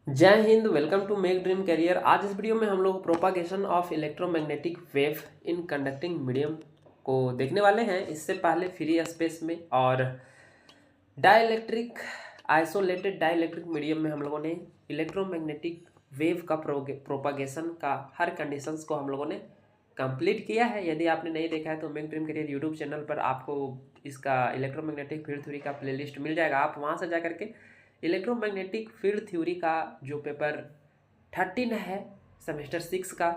जय हिंद। Welcome to make dream career. आज इस वीडियो में हम लोग propagation of electromagnetic wave in conducting medium को देखने वाले हैं। इससे पहले फ्री स्पेस में और डाइलेक्ट्रिक आइसोलेटेड डाइलेक्ट्रिक मीडियम में हम लोगों ने इलेक्ट्रोमैग्नेटिक वेव का प्रोपागेशन का हर कंडीशंस को हम लोगों ने कंप्लीट किया है। यदि आपने नहीं देखा है तो make dream career YouTube channel पर आपको इसका इलेक्ट्रोमैग्नेटिक फील्ड थ्योरी का प्लेलिस्ट मिल जाएगा। आप वहाँ से जा करके इलेक्ट्रोमैग्नेटिक फील्ड थ्योरी का जो पेपर 13 है सेमेस्टर 6 का,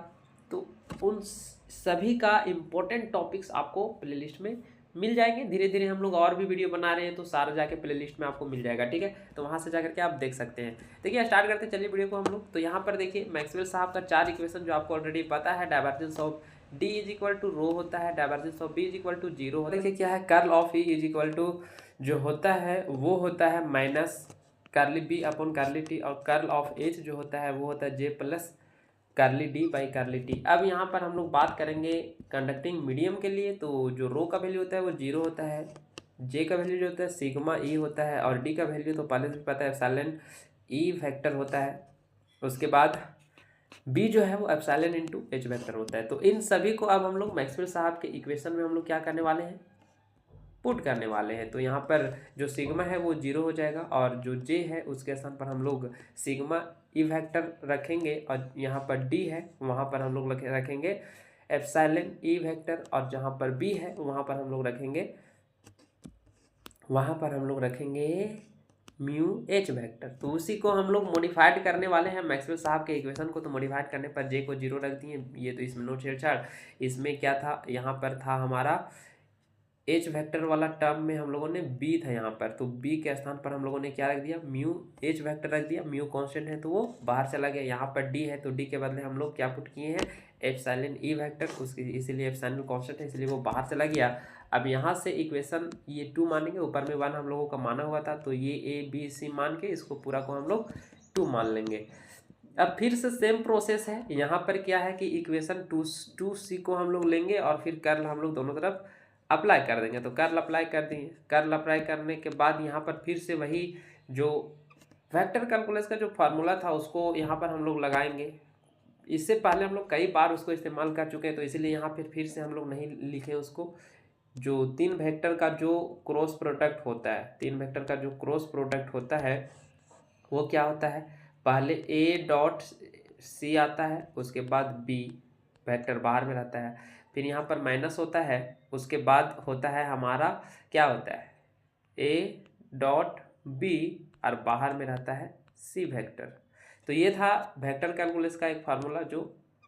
तो उन सभी का इम्पोर्टेंट टॉपिक्स आपको प्लेलिस्ट में मिल जाएंगे। धीरे धीरे हम लोग और भी वीडियो बना रहे हैं तो सारा जाके प्लेलिस्ट में आपको मिल जाएगा, ठीक है। तो वहाँ से जाकर के आप देख सकते हैं। देखिए स्टार्ट करते हैं, चलिए वीडियो को हम लोग। तो यहाँ पर देखिए मैक्सवेल साहब का 4 इक्वेशन जो आपको ऑलरेडी पता है। Divergence of D is equal to rho होता है, divergence of B is equal to zero होता है। देखिए क्या है, curl of E is equal to जो होता है वो होता है minus curly B upon curly T, और कर्ल ऑफ एच जो होता है वो होता है J plus curly D by curly T. अब यहाँ पर हम लोग बात करेंगे कंडक्टिंग मीडियम के लिए। तो जो रो का वैल्यू होता है वो जीरो होता है, जे का वैल्यू जो होता है सिग्मा ई होता है, और डी का वैल्यू तो पहले से पता है एप्सिलॉन ई वेक्टर होता है। उसके बाद बी जो है वो एप्सिलॉन इंटू एच वेक्टर होता है। तो इन सभी को अब हम लोग मैक्सवेल साहब के इक्वेशन में हम लोग क्या करने वाले हैं, पुट करने वाले हैं। तो यहाँ पर जो सिग्मा है वो जीरो हो जाएगा, और जो जे है उसके स्थान पर हम लोग सिग्मा ई वेक्टर रखेंगे, और यहाँ पर डी है वहाँ पर हम लोग रखेंगे एप्सिलॉन ई वेक्टर, और जहाँ पर बी है वहाँ पर हम लोग रखेंगे म्यू एच वेक्टर। तो उसी को हम लोग मॉडिफाइड करने वाले हैं मैक्सवेल साहब के इक्वेशन को। तो मॉडिफाइड करने पर जे को जीरो रख दिए, ये तो इसमें नो छेड़छाड़। इसमें क्या था, यहाँ पर था हमारा एच वेक्टर वाला टर्म में हम लोगों ने बी था यहाँ पर, तो बी के स्थान पर हम लोगों ने क्या रख दिया, म्यू एच वेक्टर रख दिया। म्यू कांस्टेंट है तो वो बाहर चला गया। यहाँ पर डी है तो डी के बदले हम लोग क्या पुट किए हैं, एप्सिलॉन ई वेक्टर, उसकी इसीलिए एप्सिलॉन कांस्टेंट है इसलिए वो बाहर चला गया। अब यहाँ से इक्वेशन ये 2 मानेंगे, ऊपर में 1 हम लोगों का माना हुआ था, तो ये ए बी सी मान के इसको पूरा को हम लोग 2 मान लेंगे। अब फिर से सेम प्रोसेस है। यहाँ पर क्या है कि इक्वेशन टू सी को हम लोग लेंगे और फिर कर्ल हम लोग दोनों तरफ अप्लाई कर देंगे। तो कर्ल अप्लाई कर दिए, कर्ल अप्लाई करने के बाद यहाँ पर फिर से वही जो वेक्टर कैलकुलस का जो फार्मूला था उसको यहाँ पर हम लोग लगाएंगे। इससे पहले हम लोग कई बार उसको इस्तेमाल कर चुके हैं, तो इसीलिए यहाँ फिर से हम लोग नहीं लिखे उसको। जो 3 वेक्टर का जो क्रॉस प्रोडक्ट होता है, 3 वेक्टर का जो क्रॉस प्रोडक्ट होता है वो क्या होता है, पहले ए डॉट सी आता है, उसके बाद बी वेक्टर बाहर में रहता है, फिर यहाँ पर माइनस होता है, उसके बाद होता है हमारा क्या होता है ए डॉट बी, और बाहर में रहता है सी वेक्टर। तो ये था वेक्टर कैलकुलस का एक फार्मूला जो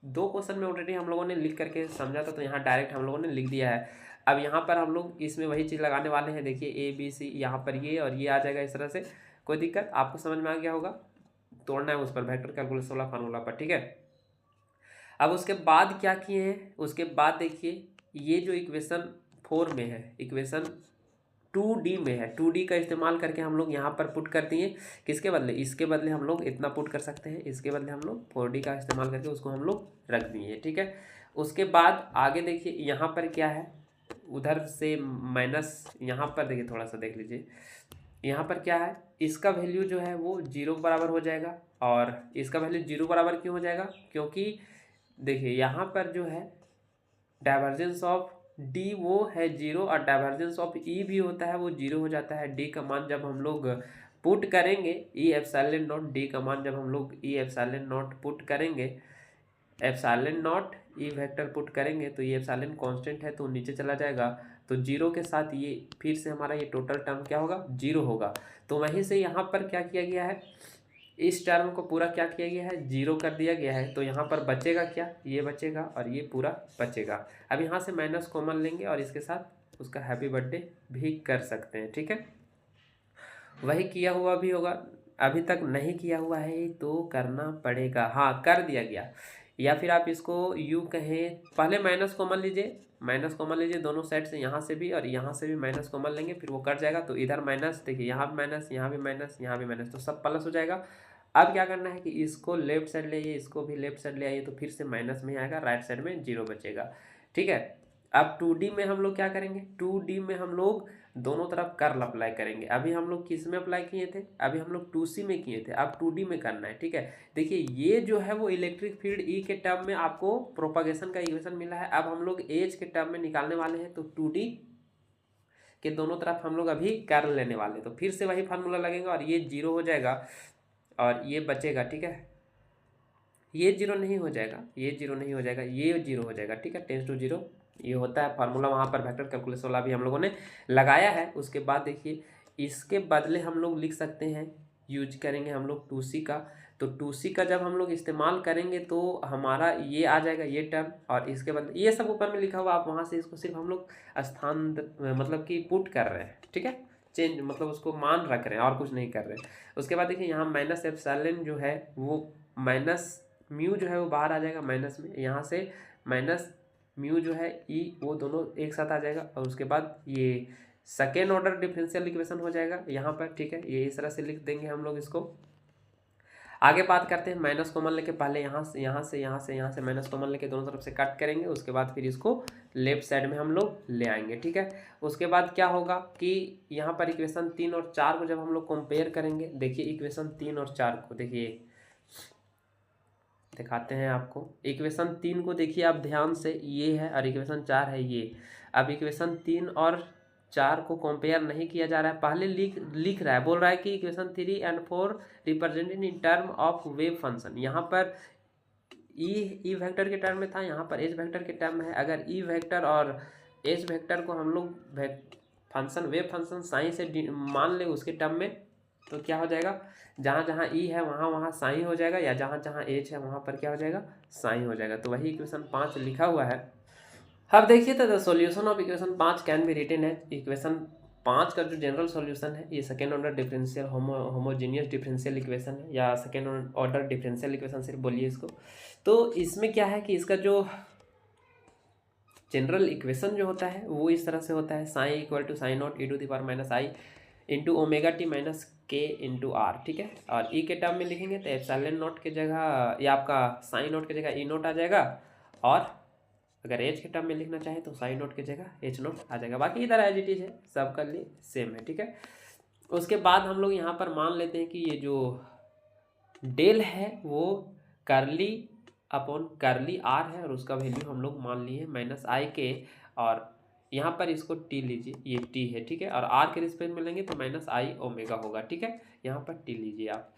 2 क्वेश्चन में ऑलरेडी हम लोगों ने लिख करके समझा था, तो यहाँ डायरेक्ट हम लोगों ने लिख दिया है। अब यहाँ पर हम लोग इसमें वही चीज़ लगाने वाले हैं। देखिए ए बी सी, यहाँ पर ये और ये आ जाएगा इस तरह से। कोई दिक्कत, आपको समझ में आ गया होगा। तोड़ना है उस पर वेक्टर कैलकुलस वाला फार्मूला पर, ठीक है। अब उसके बाद क्या किए हैं, उसके बाद देखिए ये जो इक्वेशन 4 में है, इक्वेशन 2D में है, 2D का इस्तेमाल करके हम लोग यहाँ पर पुट कर दिए। किसके बदले, इसके बदले हम लोग इतना पुट कर सकते हैं, इसके बदले हम लोग 4D का इस्तेमाल करके उसको हम लोग रख दिए, ठीक है। उसके बाद आगे देखिए यहाँ पर क्या है, उधर से माइनस, यहाँ पर देखिए थोड़ा सा देख लीजिए, यहाँ पर क्या है, इसका वैल्यू जो है वो 0 बराबर हो जाएगा। और इसका वैल्यू 0 बराबर क्यों हो जाएगा, क्योंकि देखिए यहाँ पर जो है डाइवर्जेंस ऑफ डी वो है 0, और डाइवर्जेंस ऑफ ई भी होता है वो 0 हो जाता है। डी का मान जब हम लोग पुट करेंगे, ई एप्सिलॉन नॉट, डी का मान जब हम लोग ई एप्सिलॉन नॉट पुट करेंगे, epsilon not E vector put करेंगे, तो ये एप्सिलॉन कांस्टेंट है तो नीचे चला जाएगा। तो 0 के साथ ये फिर से हमारा ये टोटल टर्म क्या होगा, 0 होगा। तो वहीं से यहाँ पर क्या किया गया है, इस टर्म को पूरा क्या किया गया है, 0 कर दिया गया है। तो यहाँ पर बचेगा क्या, ये बचेगा और ये पूरा बचेगा। अब यहाँ से माइनस कॉमन लेंगे और इसके साथ उसका हैप्पी बर्थडे भी कर सकते हैं, ठीक है। वही किया हुआ भी होगा, अभी तक नहीं किया हुआ है तो करना पड़ेगा। हाँ कर दिया गया, या फिर आप इसको यूँ कहें, पहले माइनस कॉमन लीजिए, माइनस कॉमन लीजिए दोनों साइड से, यहाँ से भी और यहाँ से भी माइनस कॉमन लेंगे, फिर वो कट जाएगा। तो इधर माइनस, देखिए यहाँ भी माइनस, यहाँ भी माइनस, यहाँ भी माइनस, तो सब प्लस हो जाएगा। अब क्या करना है कि इसको लेफ्ट साइड ले आइए, इसको भी लेफ्ट साइड ले आइए, तो फिर से माइनस में आएगा, राइट साइड में 0 बचेगा, ठीक है। अब 2D में हम लोग क्या करेंगे, 2D में हम लोग दोनों तरफ कर्ल अप्लाई करेंगे। अभी हम लोग किस में अप्लाई किए थे, अभी हम लोग 2C में किए थे, अब 2D में करना है, ठीक है। देखिए ये जो है वो इलेक्ट्रिक फील्ड ई के टर्म में आपको प्रोपगेशन का इक्वेशन मिला है। अब हम लोग एच के टर्म में निकालने वाले हैं, तो 2D के दोनों तरफ हम लोग अभी कर्ल लेने वाले, तो फिर से वही फार्मूला लगेगा और ये 0 हो जाएगा और ये बचेगा, ठीक है। ये 0 नहीं हो जाएगा, ये 0 नहीं हो जाएगा, ये 0 हो जाएगा, ठीक है। 10 to 0 ये होता है फार्मूला, वहाँ पर वेक्टर कैलकुलस वाला भी हम लोगों ने लगाया है। उसके बाद देखिए इसके बदले हम लोग लिख सकते हैं, यूज करेंगे हम लोग 2C का। तो 2C का जब हम लोग इस्तेमाल करेंगे तो हमारा ये आ जाएगा ये टर्म, और इसके बदले ये सब ऊपर में लिखा हुआ, आप वहाँ से इसको सिर्फ हम लोग स्थान मतलब कि पुट कर रहे हैं, ठीक है, चेंज मतलब उसको मान रख रहे हैं और कुछ नहीं कर रहे हैं। उसके बाद देखिए यहाँ माइनस एप्सिलॉन जो है वो माइनस म्यू जो है वो बाहर आ जाएगा माइनस में, यहाँ से माइनस म्यू जो है ई वो दोनों एक साथ आ जाएगा, और उसके बाद ये सेकेंड ऑर्डर डिफरेंशियल इक्वेशन हो जाएगा यहाँ पर, ठीक है। ये इस तरह से लिख देंगे हम लोग इसको। आगे बात करते हैं माइनस कॉमन लेके, पहले यहाँ से माइनस कॉमन लेके दोनों तरफ से कट करेंगे, उसके बाद फिर इसको लेफ्ट साइड में हम लोग ले आएंगे, ठीक है। उसके बाद क्या होगा कि यहाँ पर इक्वेशन 3 और 4 को जब हम लोग कंपेयर करेंगे, देखिए इक्वेशन 3 और 4 को देखिए दिखाते हैं आपको। इक्वेशन 3 को देखिए आप ध्यान से, ये है, और इक्वेशन 4 है ये। अब इक्वेशन 3 और 4 को कंपेयर नहीं किया जा रहा है, पहले लिख रहा है, बोल रहा है कि equation 3 and 4 represented in term of wave function. यहाँ पर ई वेक्टर के टर्म में था, यहाँ पर एच वेक्टर के टर्म में है। अगर ई वेक्टर और एच वेक्टर को हम लोग फंक्शन वेव फंक्शन साइन से मान ले उसके टर्म में, तो क्या हो जाएगा, जहाँ जहाँ ई है वहाँ वहाँ साइन हो जाएगा, या जहाँ जहाँ एच है वहाँ पर क्या हो जाएगा, साइन हो जाएगा। तो वही इक्वेशन 5 लिखा हुआ है। अब देखिए तो the solution of equation 5 can be written है। इक्वेशन 5 का जो जनरल सॉल्यूशन है, ये second order differential homogeneous differential equation है, या सेकेंड ऑर्डर डिफरेंशियल इक्वेशन सिर्फ बोलिए इसको। तो इसमें क्या है कि इसका जो जनरल इक्वेशन जो होता है वो इस तरह से होता है, sine equal to sine naught e to the power minus i into omega t minus k into r, ठीक है। और ई के टर्म में लिखेंगे तो एप्सिलॉन नॉट के जगह या आपका साइन नॉट के जगह ई नॉट आ जाएगा, और अगर एच के टर्म में लिखना चाहे तो साइन नॉट के जगह एच नॉट आ जाएगा। बाकी इधर एज इट इज है, सबका लिए सेम है, ठीक है। उसके बाद हम लोग यहाँ पर मान लेते हैं कि ये जो डेल है वो कर्ली अपॉन कर्ली आर है, और उसका वैल्यू हम लोग मान लिए माइनस आई के, और यहाँ पर इसको टी लीजिए, ये टी है, ठीक है। और आर के रिस्पेक्ट में लेंगे तो माइनस आई ओमेगा होगा, ठीक है। यहाँ पर टी लीजिए आप,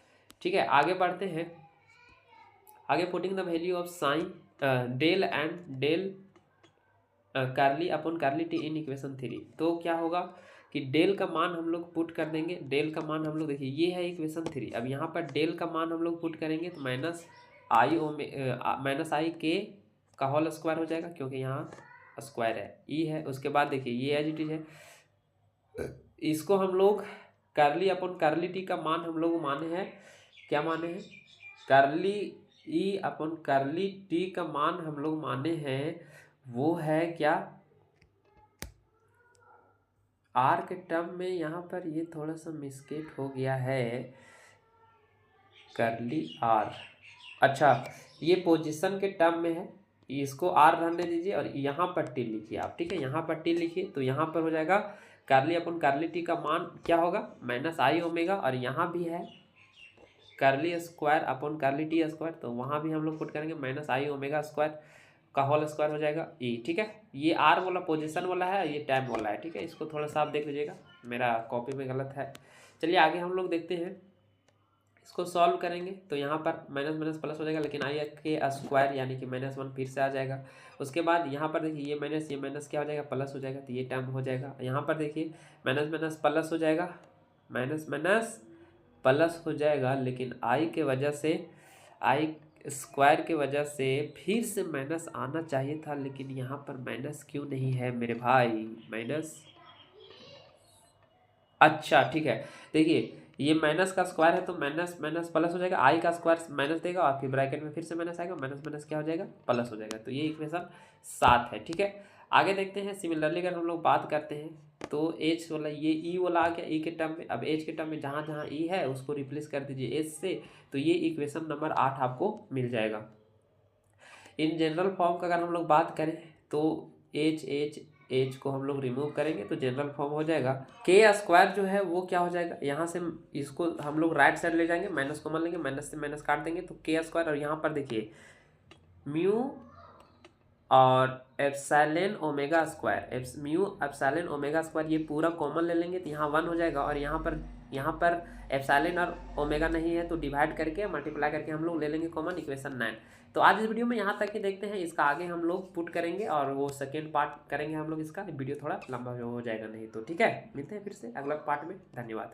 ठीक है। आगे बढ़ते हैं, आगे putting the value of sine del and del curly upon curly t in equation 3। तो क्या होगा कि डेल का मान हम लोग पुट कर देंगे, डेल का मान हम लोग देखिए ये है इक्वेशन 3। अब यहाँ पर डेल का मान हम लोग पुट करेंगे तो माइनस आई के का होल स्क्वायर हो जाएगा, क्योंकि यहाँ स्क्वायर है, ई है। उसके बाद देखिए ये एज इट इज है, इसको हम लोग कर्ली अपॉन कर्ली टी का मान हम लोग माने हैं, क्या माने हैं, कर्ली ई अपॉन कर्ली टी का मान हम लोग माने हैं, वो है क्या, आर के टर्म में यहाँ पर ये थोड़ा सा मिस्टेक हो गया है, कर्ली आर, अच्छा ये पोजीशन के टर्म में है, इसको आर रहने दीजिए और यहाँ पर टी लिखिए आप, ठीक है। यहाँ पर टी लिखिए तो यहाँ पर हो जाएगा कर्ली अपन कर्ली टी का मान क्या होगा, माइनस आई ओमेगा, और यहाँ भी है curly square upon curly T square, तो वहाँ भी हम लोग पुट करेंगे माइनस आई ओमेगा स्क्वायर का होल स्क्वायर हो जाएगा ई, ठीक है। ये आर वाला पोजीशन वाला है, ये टाइम वाला है, ठीक है। इसको थोड़ा सा आप देख लीजिएगा, मेरा कॉपी में गलत है। चलिए आगे हम लोग देखते हैं, इसको सॉल्व करेंगे तो यहाँ पर माइनस माइनस प्लस हो जाएगा, लेकिन आई के स्क्वायर यानी कि -1 फिर से आ जाएगा। उसके बाद यहाँ पर देखिए ये माइनस क्या हो जाएगा, प्लस हो जाएगा, तो ये टर्म हो जाएगा। यहाँ पर देखिए माइनस माइनस प्लस हो जाएगा, माइनस माइनस प्लस हो जाएगा, लेकिन आई के वजह से, आई स्क्वायर के वजह से फिर से माइनस आना चाहिए था, लेकिन यहाँ पर माइनस क्यों नहीं है मेरे भाई, माइनस, अच्छा ठीक है। देखिए ये माइनस का स्क्वायर है तो माइनस माइनस प्लस हो जाएगा, आई का स्क्वायर माइनस देगा और फिर ब्रैकेट में फिर से माइनस आएगा, माइनस माइनस क्या हो जाएगा, प्लस हो जाएगा। तो ये इक्वेशन 7 है, ठीक है। आगे देखते हैं, सिमिलरली अगर हम लोग बात करते हैं तो एच वाला ये ई वाला आ गया ई के टर्म में। अब एच के टर्म में जहाँ जहाँ ई है उसको रिप्लेस कर दीजिए एच से, तो ये इक्वेशन नंबर 8 आपको मिल जाएगा। इन जनरल फॉर्म का अगर हम लोग बात करें तो एच एच एच को हम लोग रिमूव करेंगे तो जनरल फॉर्म हो जाएगा। के स्क्वायर जो है वो क्या हो जाएगा, यहाँ से इसको हम लोग राइट साइड ले जाएंगे, माइनस कॉमन लेंगे, माइनस से माइनस काट देंगे तो के स्क्वायर, और यहाँ पर देखिए म्यू और epsilon omega square, mu epsilon omega square ये पूरा कॉमन ले लेंगे तो यहाँ 1 हो जाएगा, और यहाँ पर एप्सिलॉन और ओमेगा नहीं है तो डिवाइड करके मल्टीप्लाई करके हम लोग ले लेंगे कॉमन, इक्वेशन 9। तो आज इस वीडियो में यहाँ तक ही देखते हैं, इसका आगे हम लोग पुट करेंगे और वो सेकेंड पार्ट करेंगे हम लोग, इसका वीडियो थोड़ा लंबा हो जाएगा नहीं तो। ठीक है, मिलते हैं फिर से अगला पार्ट में, धन्यवाद।